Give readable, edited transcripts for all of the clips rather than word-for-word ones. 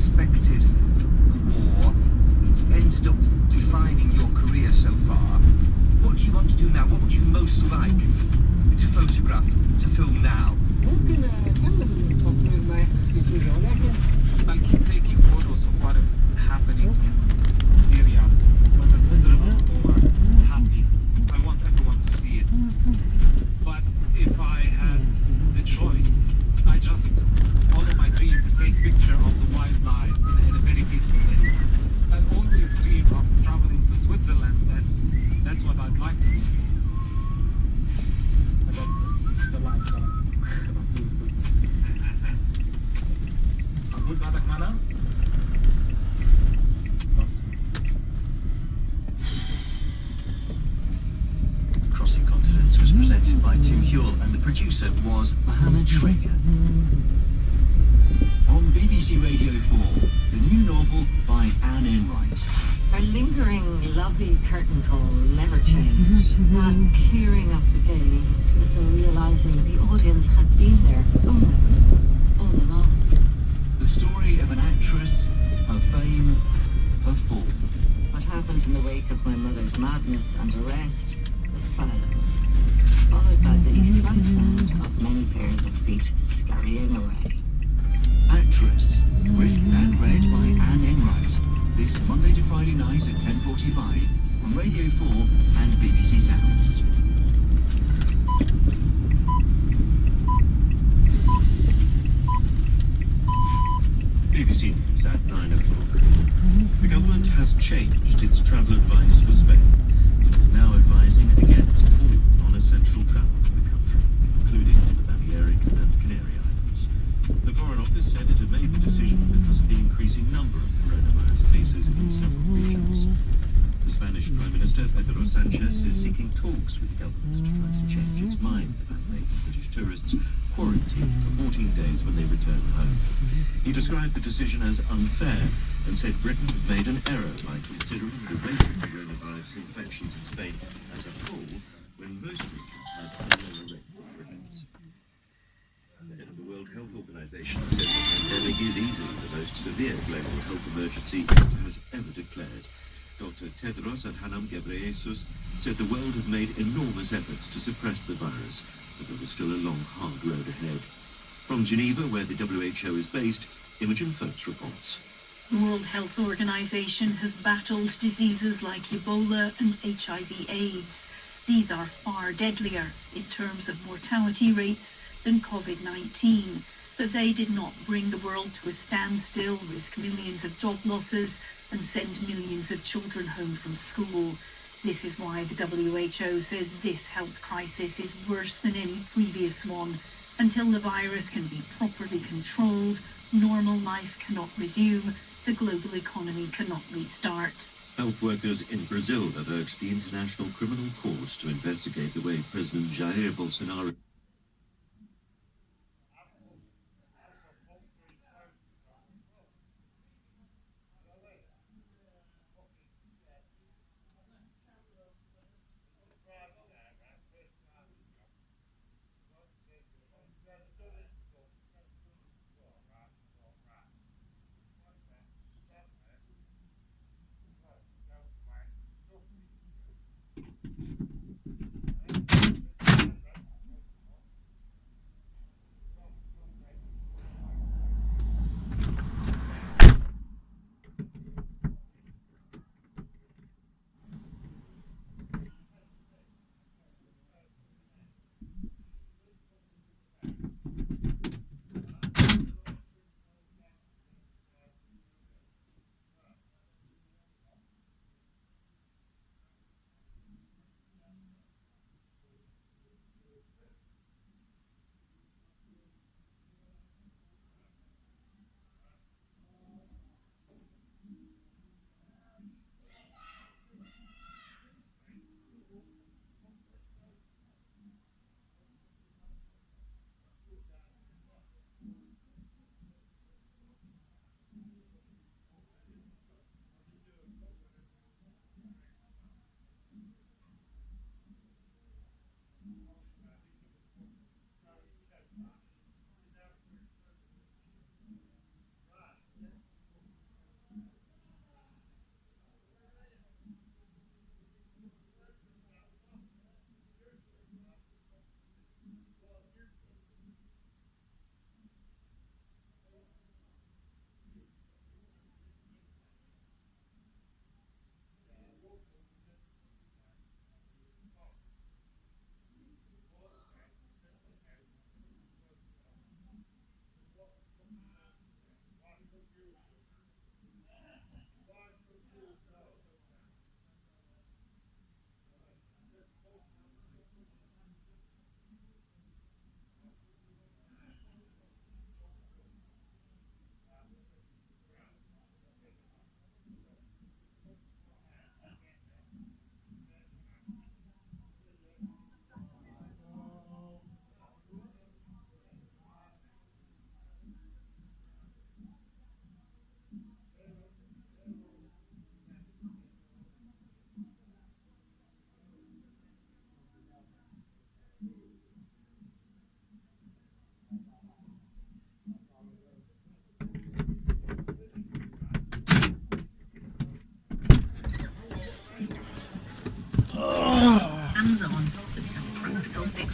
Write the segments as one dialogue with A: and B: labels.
A: unexpected war. It's ended up defining your career so far. What do you want to do now? What would you most like to photograph, to film now?
B: ممكن أكمل التصوير معي في سوريا ولكن
C: I'll keep taking photos of what is happening in Syria, whether miserable or happy. I want everyone to see it. But if I had the choice, I just follow my dream to take picture of the wildlife in a very peaceful way. I always dream of traveling to Switzerland, and that's what I'd like to do. I got the line down. Obviously. Good بعدك معنا؟
D: Crossing Continents was presented by Tim Huel and the producer was Mohammed Schrager.
E: On BBC Radio 4, the new novel by Anne Enright.
F: Our lingering, lovey curtain call never changed. That clearing of the gaze as though realising the audience had been there, all along.
E: The story of an actress, her fame, her fall.
F: What happened in the wake of my mother's madness and arrest was silence, followed by the slight sound of many pairs of feet scurrying away.
E: Actress, written and read by Anne Enright. This Monday to Friday night at 10:45 on Radio 4 and BBC Sounds.
G: BBC News at 9 o'clock. The government has changed its travel advice for Spain. It is now advising against all non-essential travel to the country, including to the Balearic and Canary Islands. The Foreign Office said it had made the decision because of the increasing number of coronavirus cases in several regions. The Spanish Prime Minister, Pedro Sanchez, is seeking talks with the government to try to change its mind about making British tourists quarantine for 14 days when they return home. He described the decision as unfair and said Britain had made an error by considering the rate of coronavirus infections in Spain as a whole when most regions had a lower rate of prevalence. The head of the World Health Organization said the pandemic is easily the most severe global health emergency it has ever declared. Dr. Tedros Adhanom Ghebreyesus said the world had made enormous efforts to suppress the virus, but there was still a long, hard road ahead. From Geneva, where the WHO is based, Imogen Phelps reports.
H: The World Health Organization has battled diseases like Ebola and HIV/AIDS. These are far deadlier in terms of mortality rates than COVID-19, but they did not bring the world to a standstill, risk millions of job losses, and send millions of children home from school. This is why the WHO says this health crisis is worse than any previous one. Until the virus can be properly controlled, normal life cannot resume, the global economy cannot restart.
G: Health workers in Brazil have urged the International Criminal Court to investigate the way President Jair Bolsonaro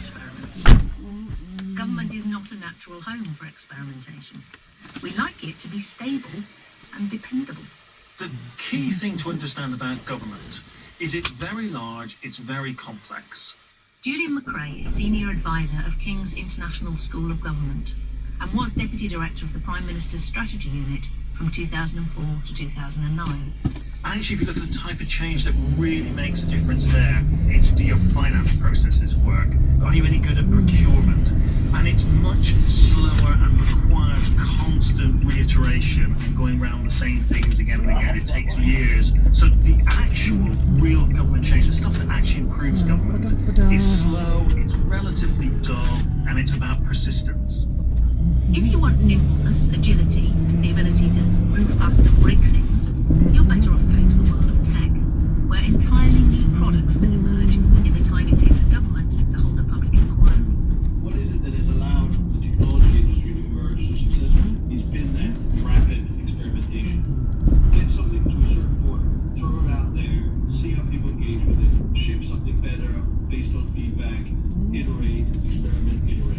I: experiments. Government is not a natural home for experimentation. We like it to be stable and dependable.
J: The key thing to understand about government is it's very large, it's very complex.
I: Julian McRae is Senior Advisor of King's International School of Government and was Deputy Director of the Prime Minister's Strategy Unit from 2004 to 2009.
J: Actually, if you look at the type of change that really makes a difference there, it's do your finance processes work? Are you any good at procurement? And it's much slower and requires constant reiteration and going around the same things again and again. It takes years. So the actual real government change, the stuff that actually improves government, is slow, it's relatively dull, and it's about persistence.
I: If you want nimbleness, agility, the ability to move fast and break things, you're better off going to the world of tech, where entirely new products will emerge in the time it takes a government to hold a public inquiry.
E: What is it that has allowed the technology industry to emerge so successfully? It's been that rapid experimentation. Get something to a certain point, throw it out there, see how people engage with it, ship something better based on feedback, iterate, experiment, iterate.